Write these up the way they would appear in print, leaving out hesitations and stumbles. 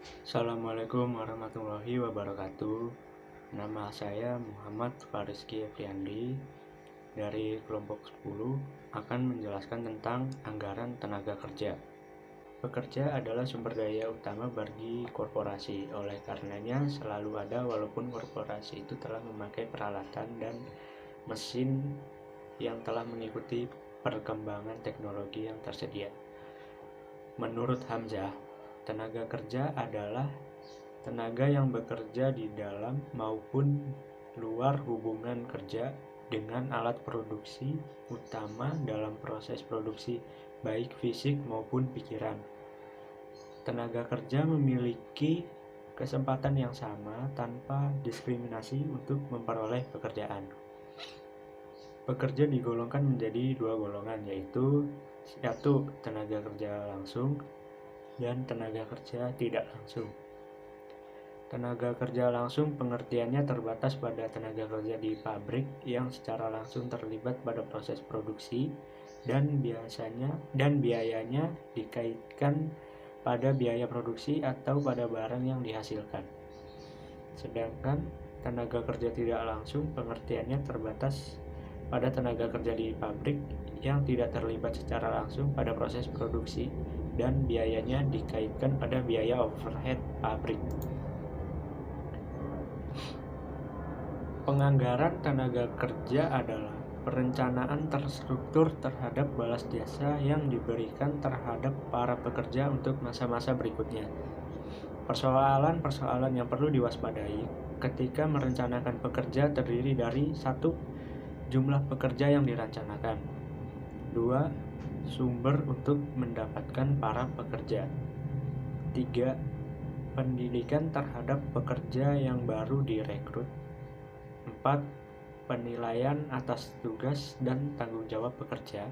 Assalamualaikum warahmatullahi wabarakatuh. Nama saya Muhammad Fariski Efiandi dari kelompok 10 akan menjelaskan tentang anggaran tenaga kerja. Pekerja adalah sumber daya utama bagi korporasi. Oleh karenanya selalu ada walaupun korporasi itu telah memakai peralatan dan mesin yang telah mengikuti perkembangan teknologi yang tersedia. Menurut Hamzah, tenaga kerja adalah tenaga yang bekerja di dalam maupun luar hubungan kerja dengan alat produksi utama dalam proses produksi, baik fisik maupun pikiran. Tenaga kerja memiliki kesempatan yang sama tanpa diskriminasi untuk memperoleh pekerjaan. Pekerja digolongkan menjadi dua golongan, yaitu satu, tenaga kerja langsung dan tenaga kerja tidak langsung. Tenaga kerja langsung pengertiannya terbatas pada tenaga kerja di pabrik yang secara langsung terlibat pada proses produksi dan biayanya dikaitkan pada biaya produksi atau pada barang yang dihasilkan. Sedangkan tenaga kerja tidak langsung pengertiannya terbatas pada tenaga kerja di pabrik yang tidak terlibat secara langsung pada proses produksi dan biayanya dikaitkan pada biaya overhead pabrik. Penganggaran tenaga kerja adalah perencanaan terstruktur terhadap balas jasa yang diberikan terhadap para pekerja untuk masa-masa berikutnya. Persoalan-persoalan yang perlu diwaspadai ketika merencanakan pekerja terdiri dari 1. Jumlah pekerja yang dirancanakan. 2. Sumber untuk mendapatkan para pekerja. 3. Pendidikan terhadap pekerja yang baru direkrut. 4. Penilaian atas tugas dan tanggung jawab pekerja.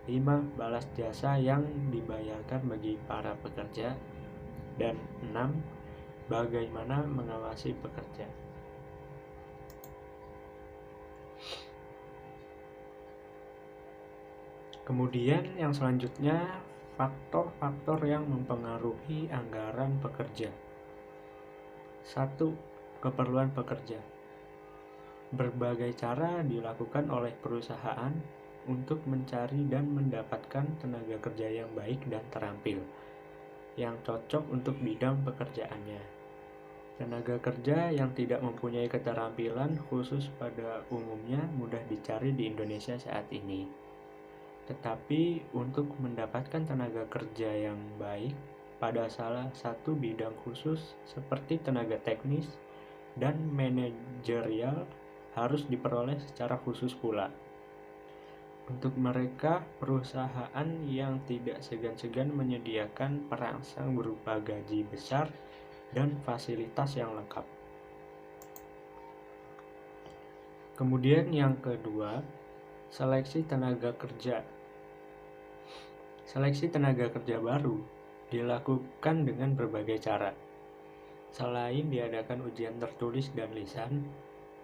5. Balas jasa yang dibayarkan bagi para pekerja. Dan 6. Bagaimana mengawasi pekerja. Kemudian yang selanjutnya, faktor-faktor yang mempengaruhi anggaran pekerja. 1. Keperluan pekerja. Berbagai cara dilakukan oleh perusahaan untuk mencari dan mendapatkan tenaga kerja yang baik dan terampil, yang cocok untuk bidang pekerjaannya. Tenaga kerja yang tidak mempunyai keterampilan khusus pada umumnya mudah dicari di Indonesia saat ini. Tetapi untuk mendapatkan tenaga kerja yang baik pada salah satu bidang khusus seperti tenaga teknis dan manajerial harus diperoleh secara khusus pula. Untuk mereka, perusahaan yang tidak segan-segan menyediakan perangsang berupa gaji besar dan fasilitas yang lengkap. Kemudian yang kedua, seleksi tenaga kerja. Seleksi tenaga kerja baru dilakukan dengan berbagai cara. Selain diadakan ujian tertulis dan lisan,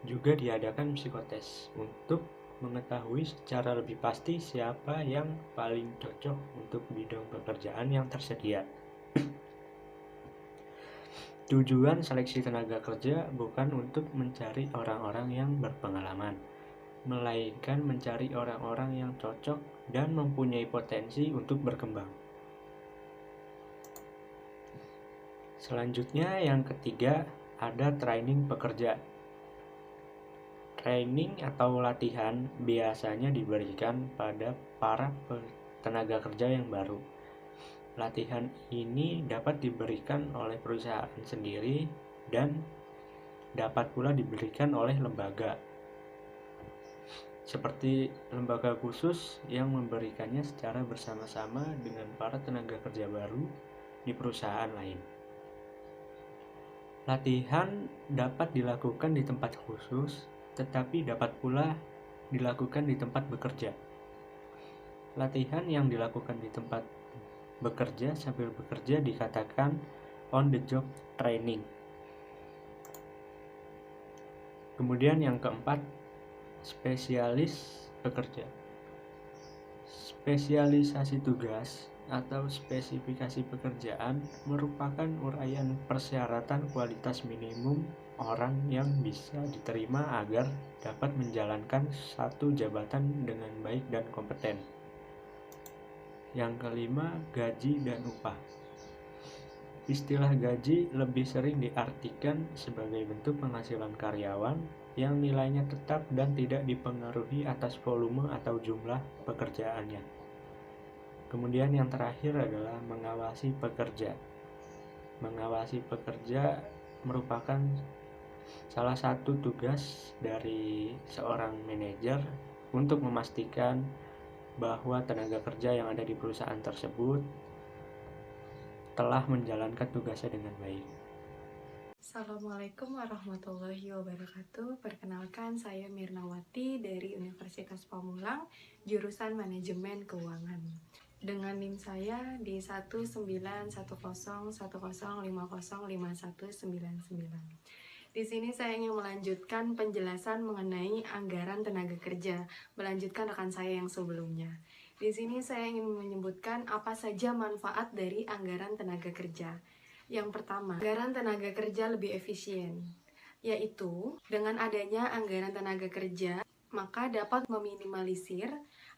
juga diadakan psikotes untuk mengetahui secara lebih pasti siapa yang paling cocok untuk bidang pekerjaan yang tersedia. Tujuan seleksi tenaga kerja bukan untuk mencari orang-orang yang berpengalaman, melainkan mencari orang-orang yang cocok dan mempunyai potensi untuk berkembang. Selanjutnya yang ketiga, ada training pekerja. Training atau latihan biasanya diberikan pada para tenaga kerja yang baru. Latihan ini dapat diberikan oleh perusahaan sendiri dan dapat pula diberikan oleh lembaga, seperti lembaga khusus yang memberikannya secara bersama-sama dengan para tenaga kerja baru di perusahaan lain. Latihan dapat dilakukan di tempat khusus, tetapi dapat pula dilakukan di tempat bekerja. Latihan yang dilakukan di tempat bekerja sambil bekerja dikatakan on the job training. Kemudian yang keempat, spesialis pekerja. Spesialisasi tugas atau spesifikasi pekerjaan merupakan uraian persyaratan kualitas minimum orang yang bisa diterima agar dapat menjalankan satu jabatan dengan baik dan kompeten. Yang kelima, gaji dan upah. Istilah gaji lebih sering diartikan sebagai bentuk penghasilan karyawan yang nilainya tetap dan tidak dipengaruhi atas volume atau jumlah pekerjaannya. Kemudian yang terakhir adalah mengawasi pekerja. Mengawasi pekerja merupakan salah satu tugas dari seorang manajer untuk memastikan bahwa tenaga kerja yang ada di perusahaan tersebut telah menjalankan tugasnya dengan baik. Assalamualaikum warahmatullahi wabarakatuh. Perkenalkan, saya Mirnawati dari Universitas Pamulang, jurusan Manajemen Keuangan. Dengan NIM saya di 1911010505199. Di sini saya ingin melanjutkan penjelasan mengenai anggaran tenaga kerja, melanjutkan rekan saya yang sebelumnya. Di sini saya ingin menyebutkan apa saja manfaat dari anggaran tenaga kerja. Yang pertama, anggaran tenaga kerja lebih efisien, yaitu dengan adanya anggaran tenaga kerja, maka dapat meminimalisir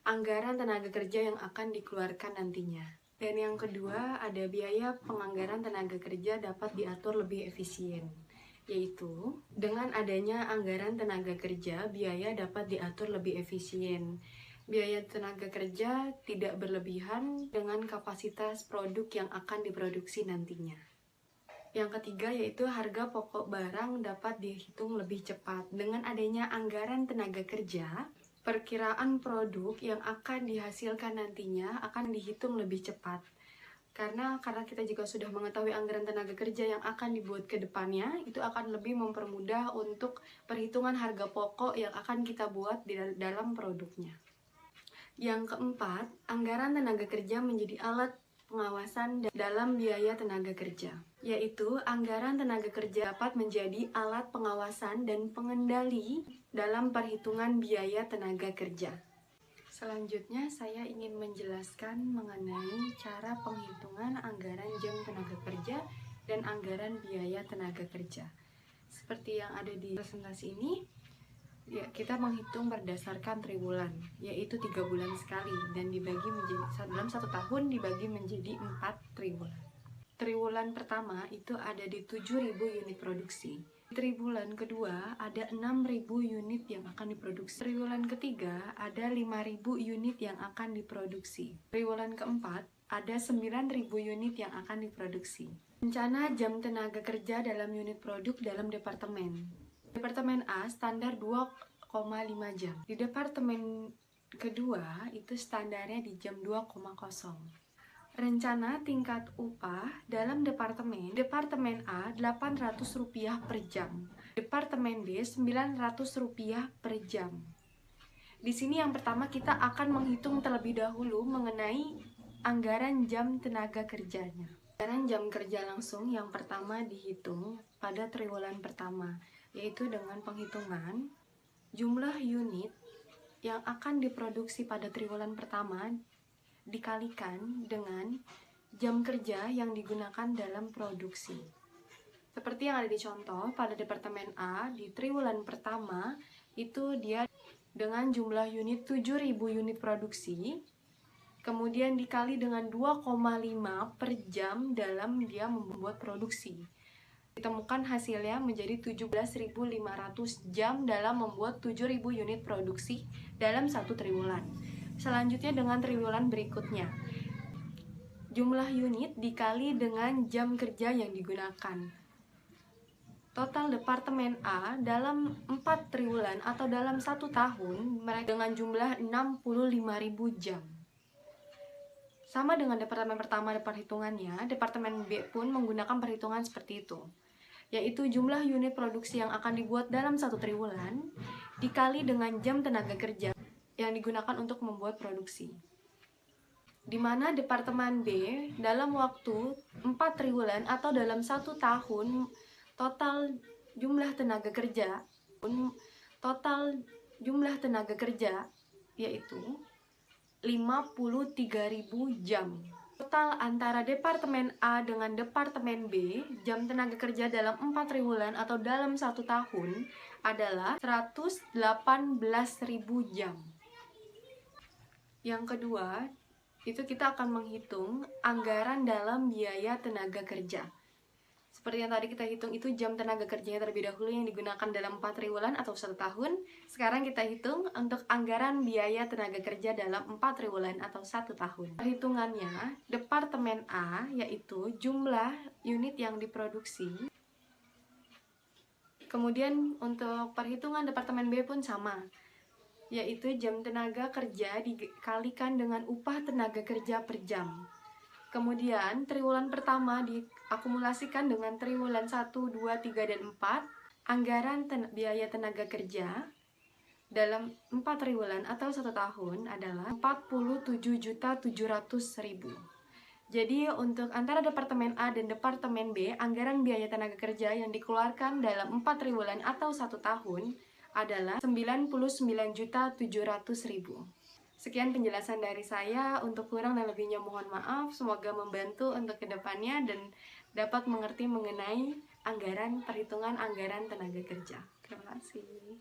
anggaran tenaga kerja yang akan dikeluarkan nantinya. Dan yang kedua, ada biaya penganggaran tenaga kerja dapat diatur lebih efisien, yaitu dengan adanya anggaran tenaga kerja, biaya dapat diatur lebih efisien. Biaya tenaga kerja tidak berlebihan dengan kapasitas produk yang akan diproduksi nantinya. Yang ketiga yaitu harga pokok barang dapat dihitung lebih cepat. Dengan adanya anggaran tenaga kerja, perkiraan produk yang akan dihasilkan nantinya akan dihitung lebih cepat. Karena kita juga sudah mengetahui anggaran tenaga kerja yang akan dibuat ke depannya, itu akan lebih mempermudah untuk perhitungan harga pokok yang akan kita buat di dalam produknya. Yang keempat, anggaran tenaga kerja menjadi alat pengawasan dalam biaya tenaga kerja, yaitu anggaran tenaga kerja dapat menjadi alat pengawasan dan pengendali dalam perhitungan biaya tenaga kerja. Selanjutnya, saya ingin menjelaskan mengenai cara penghitungan anggaran jam tenaga kerja dan anggaran biaya tenaga kerja. Seperti yang ada di presentasi ini, ya, kita menghitung berdasarkan triwulan, yaitu 3 bulan sekali, dan dibagi menjadi dalam 1 tahun dibagi menjadi 4 triwulan. Triwulan pertama itu ada di 7.000 unit produksi. Triwulan kedua ada 6.000 unit yang akan diproduksi. Triwulan ketiga ada 5.000 unit yang akan diproduksi. Triwulan keempat ada 9.000 unit yang akan diproduksi. Rencana jam tenaga kerja dalam unit produk dalam departemen. Departemen A standar 2,5 jam. Di departemen kedua itu standarnya di jam 2,0. Rencana tingkat upah dalam Departemen A Rp800 per jam. Departemen B Rp900 per jam. Di sini yang pertama kita akan menghitung terlebih dahulu mengenai anggaran jam tenaga kerjanya. Anggaran jam kerja langsung yang pertama dihitung pada triwulan pertama, yaitu dengan penghitungan jumlah unit yang akan diproduksi pada triwulan pertama dikalikan dengan jam kerja yang digunakan dalam produksi. Seperti yang ada di contoh, pada Departemen A di triwulan pertama itu dia dengan jumlah unit 7.000 unit produksi, kemudian dikali dengan 2,5 per jam dalam dia membuat produksi. Ditemukan hasilnya menjadi 17.500 jam dalam membuat 7.000 unit produksi dalam 1 triwulan. Selanjutnya dengan triwulan berikutnya, jumlah unit dikali dengan jam kerja yang digunakan. Total Departemen A dalam 4 triwulan atau dalam 1 tahun mereka dengan jumlah 65.000 jam. Sama dengan departemen pertama ada perhitungannya, Departemen B pun menggunakan perhitungan seperti itu, yaitu jumlah unit produksi yang akan dibuat dalam 1 triwulan dikali dengan jam tenaga kerja yang digunakan untuk membuat produksi. Di mana Departemen B dalam waktu 4 triwulan atau dalam 1 tahun total jumlah tenaga kerja yaitu 53.000 jam. Total antara Departemen A dengan Departemen B, jam tenaga kerja dalam 4 triwulan atau dalam 1 tahun adalah 118.000 jam. Yang kedua, itu kita akan menghitung anggaran dalam biaya tenaga kerja. Seperti yang tadi kita hitung itu jam tenaga kerjanya terlebih dahulu yang digunakan dalam 4 triwulan atau 1 tahun. Sekarang kita hitung untuk anggaran biaya tenaga kerja dalam 4 triwulan atau 1 tahun. Perhitungannya, Departemen A yaitu jumlah unit yang diproduksi. Kemudian untuk perhitungan Departemen B pun sama, yaitu jam tenaga kerja dikalikan dengan upah tenaga kerja per jam. Kemudian triwulan pertama diakumulasikan dengan triwulan 1, 2, 3, dan 4. Anggaran biaya tenaga kerja dalam 4 triwulan atau 1 tahun adalah 47.700.000. Jadi untuk antara Departemen A dan Departemen B, anggaran biaya tenaga kerja yang dikeluarkan dalam 4 triwulan atau 1 tahun adalah 99.700.000. Sekian penjelasan dari saya, untuk kurang dan lebihnya mohon maaf, semoga membantu untuk kedepannya dan dapat mengerti mengenai perhitungan anggaran tenaga kerja. Terima kasih.